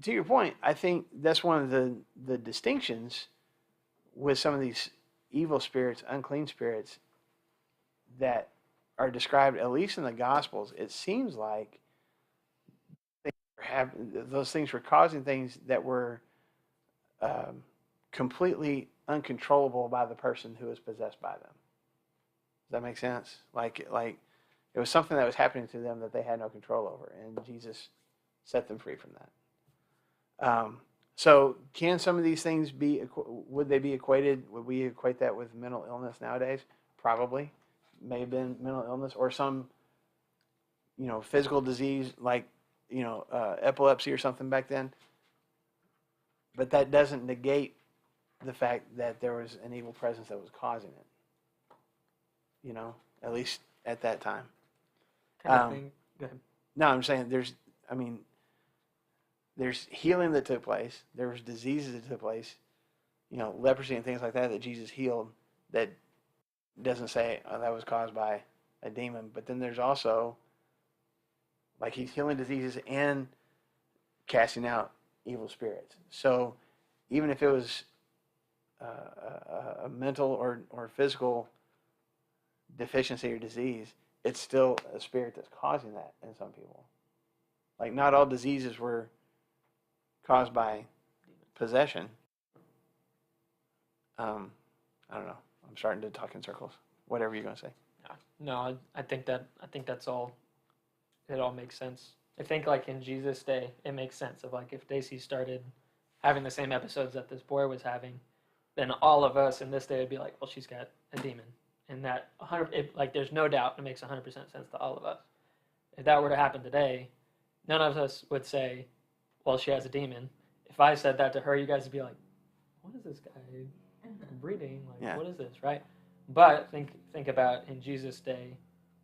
to your point, I think that's one of the distinctions with some of these evil spirits, unclean spirits, that are described, at least in the Gospels. It seems like those things were causing things that were completely uncontrollable by the person who was possessed by them. Does that make sense? Like it was something that was happening to them that they had no control over, and Jesus set them free from that. So can some of these things would they be equated, would we equate that with mental illness nowadays? Probably. May have been mental illness or some, physical disease like, epilepsy or something back then. But that doesn't negate the fact that there was an evil presence that was causing it. At least at that time. Kind of thing. Go ahead. No, I'm saying there's healing that took place. There was diseases that took place, leprosy and things like that Jesus healed, that doesn't say that was caused by a demon. But then there's also, like, he's healing diseases and casting out evil spirits. So even if it was a mental or physical deficiency or disease, it's still a spirit that's causing that in some people. Like, not all diseases were caused by possession. I don't know. I'm starting to talk in circles. Whatever you're going to say. No, I think that's all. It all makes sense. I think like in Jesus' day, it makes sense of like if Daisy started having the same episodes that this boy was having, then all of us in this day would be like, well, she's got a demon, and that there's no doubt it makes 100% sense to all of us. If that were to happen today, none of us would say, well, she has a demon. If I said that to her, you guys would be like, what is this guy breeding? Like, Yeah. What is this, right? But think about in Jesus' day,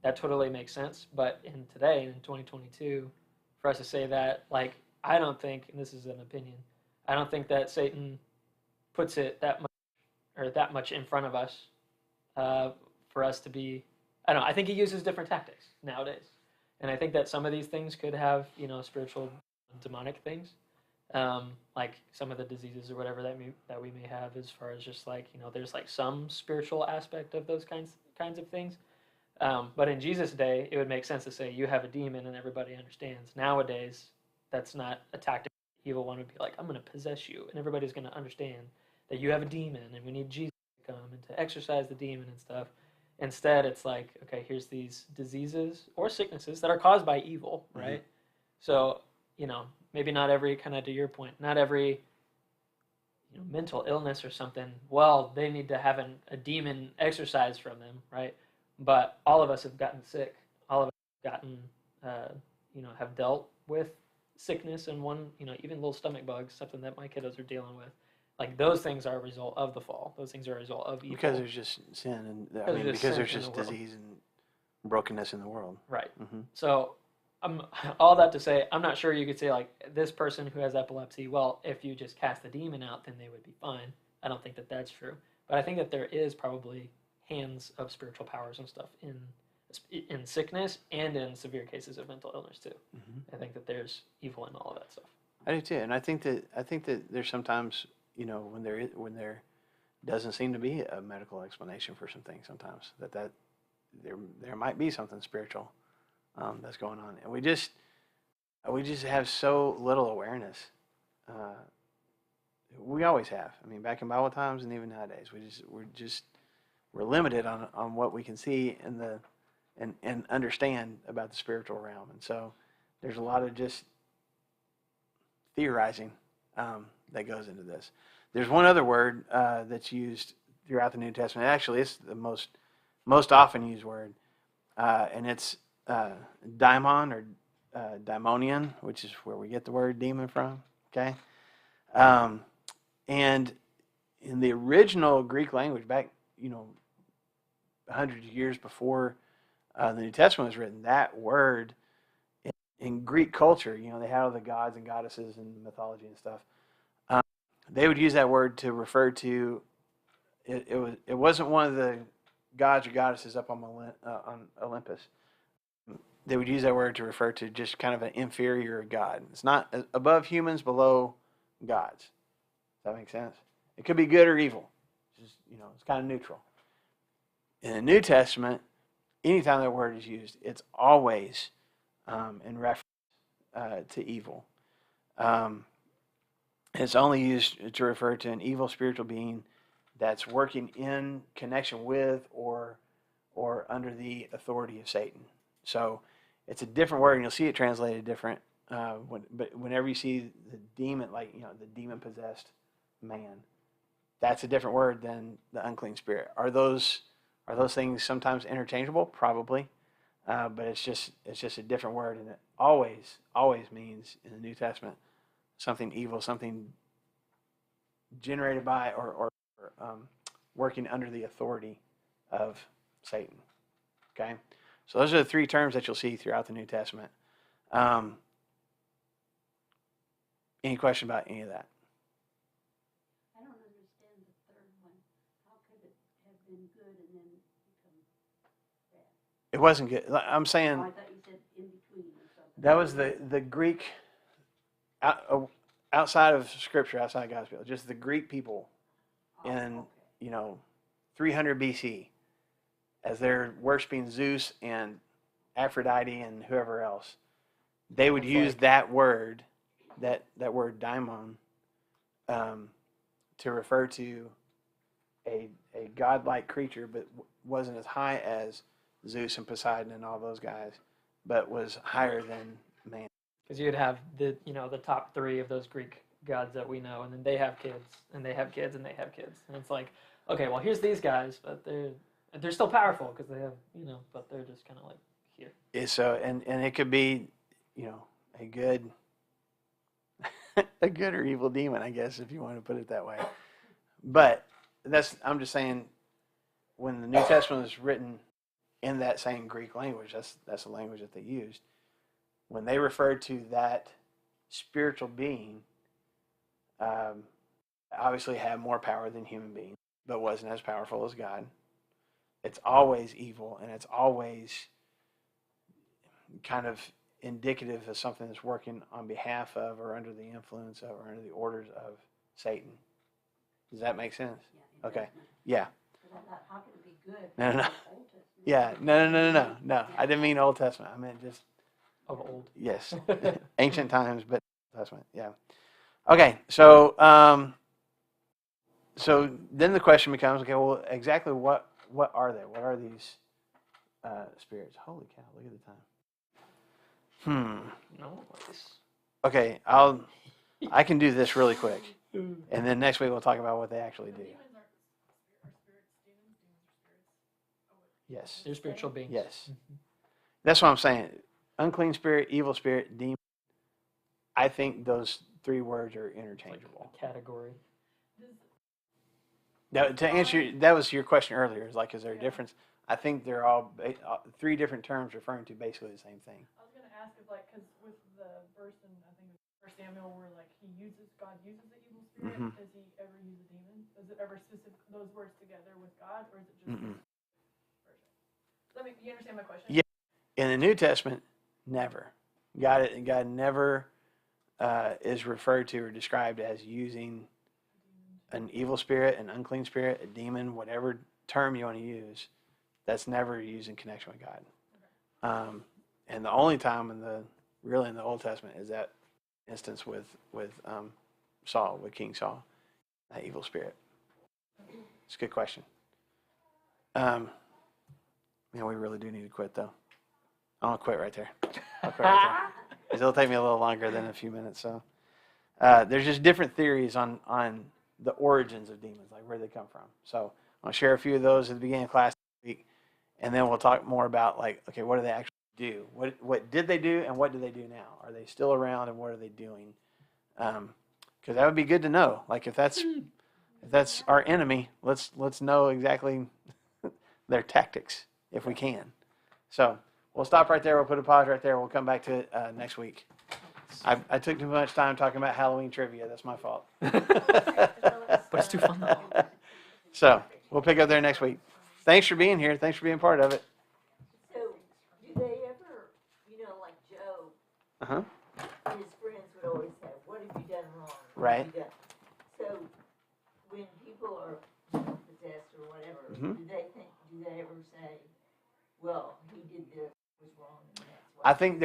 that totally makes sense. But in today, in 2022, for us to say that, like, I don't think, and this is an opinion, I don't think that Satan puts it that much in front of us for us to be. I don't know. I think he uses different tactics nowadays, and I think that some of these things could have spiritual, demonic things, like some of the diseases or whatever that we may have, as far as just like there's like some spiritual aspect of those kinds of things. But in Jesus' day, it would make sense to say you have a demon and everybody understands. Nowadays, that's not a tactic. Evil one would be like, I'm going to possess you, and everybody's going to understand that you have a demon, and we need Jesus to come and to exorcise the demon and stuff. Instead, it's like, okay, here's these diseases or sicknesses that are caused by evil, right? Mm-hmm. So, maybe not every, kind of to your point, not every mental illness or something, well, they need to have a demon exorcised from them, right? But all of us have gotten sick. All of us have gotten, have dealt with sickness and one, even little stomach bugs, something that my kiddos are dealing with. Like those things are a result of the fall. Those things are a result of evil. Because there's just sin, and because there's just disease and brokenness in the world. Right. Mm-hmm. So, all that to say, I'm not sure you could say like this person who has epilepsy. Well, if you just cast the demon out, then they would be fine. I don't think that that's true. But I think that there is probably hands of spiritual powers and stuff in sickness and in severe cases of mental illness too. Mm-hmm. I think that there's evil in all of that stuff. I do too, and I think that there's sometimes when there doesn't seem to be a medical explanation for some things. Sometimes that there might be something spiritual that's going on, and we just have so little awareness. We always have. I mean, back in Bible times and even nowadays, we're limited on what we can see and understand about the spiritual realm, and so there's a lot of just theorizing that goes into this. There's one other word that's used throughout the New Testament. Actually, it's the most often used word, and it's daimon or daimonion, which is where we get the word demon from. Okay, and in the original Greek language, back 100 years before the New Testament was written, that word in Greek culture, they had all the gods and goddesses and mythology and stuff. They would use that word to refer to it wasn't one of the gods or goddesses up on Olympus. They would use that word to refer to just kind of an inferior god. It's not above humans, below gods. Does that make sense? It could be good or evil. It's kind of neutral. In the New Testament, anytime that word is used, it's always in reference to evil. It's only used to refer to an evil spiritual being that's working in connection with or under the authority of Satan. So it's a different word, and you'll see it translated different. But whenever you see the demon, the demon-possessed man, that's a different word than the unclean spirit. Are those things sometimes interchangeable? Probably, but it's just a different word, and it always means in the New Testament something evil, something generated by or working under the authority of Satan. Okay, so those are the three terms that you'll see throughout the New Testament. Any question about any of that? I don't understand the third one. How could it have been good and then become bad? It wasn't good. I'm saying. Oh, I thought you said in between or something. That was the Greek, outside of Scripture, outside of God's people, just the Greek people in 300 BC, as they're worshiping Zeus and Aphrodite and whoever else, they would use that word, that word daimon, to refer to a godlike creature, but wasn't as high as Zeus and Poseidon and all those guys, but was higher than man. Because you'd have the top three of those Greek gods that we know, and then they have kids, and they have kids, and they have kids, and it's like, okay, well here's these guys, but they're still powerful because they have but they're just kind of like here. So and it could be a good or evil demon, I guess, if you want to put it that way. But I'm just saying, when the New Testament was written in that same Greek language, that's the language that they used. When they referred to that spiritual being, obviously had more power than human beings, but wasn't as powerful as God. It's always evil, and it's always kind of indicative of something that's working on behalf of or under the influence of or under the orders of Satan. Does that make sense? Okay. Yeah. How can it be good? No. Yeah. No. I didn't mean Old Testament. I meant just Of old. yes, ancient times, but Testament. Yeah. Okay. So so then the question becomes, okay, well, exactly what are they? What are these spirits? Holy cow! Look at the time. Nice. Okay, I can do this really quick, and then next week we'll talk about what they actually do. Demons are spirits. Demons are spirits. Yes. They're spiritual beings. Yes. That's what I'm saying. Unclean spirit, evil spirit, demon. I think those three words are It's like interchangeable. a category. Now, to answer, that was your question earlier. Is like, is there a difference? I think they're all three different terms referring to basically the same thing. I was gonna ask if, like, because with the verse in, I think it's 1 Samuel, where like God uses the evil spirit. Mhm. Does he ever use a demon? Does it ever specific those words together with God, or is it just Mm-mm. version? Let me. You understand my question? Yeah. In the New Testament, never. God never is referred to or described as using an evil spirit, an unclean spirit, a demon, whatever term you want to use. That's never used in connection with God. And the only time in the Old Testament is that instance with Saul, with King Saul, that evil spirit. It's a good question. Man, we really do need to quit though. I'll quit right there. I'll quit right there. 'Cause it'll take me a little longer than a few minutes. So there's just different theories on the origins of demons, like where they come from. So I'll share a few of those at the beginning of class this week, and then we'll talk more about like, okay, what do they actually do? What did they do, and what do they do now? Are they still around, and what are they doing? Because that would be good to know. Like if that's our enemy, let's know exactly their tactics if we can. So we'll stop right there. We'll put a pause right there. We'll come back to it next week. I took too much time talking about Halloween trivia. That's my fault. But it's too fun though. So we'll pick up there next week. Thanks for being here. Thanks for being part of it. So, do they ever, like Joe, Uh-huh. his friends would always say, "What have you done wrong?" Right. So, when people are possessed or whatever, Mhm. do they ever say, "Well, he did this, was wrong, and that's why"? I think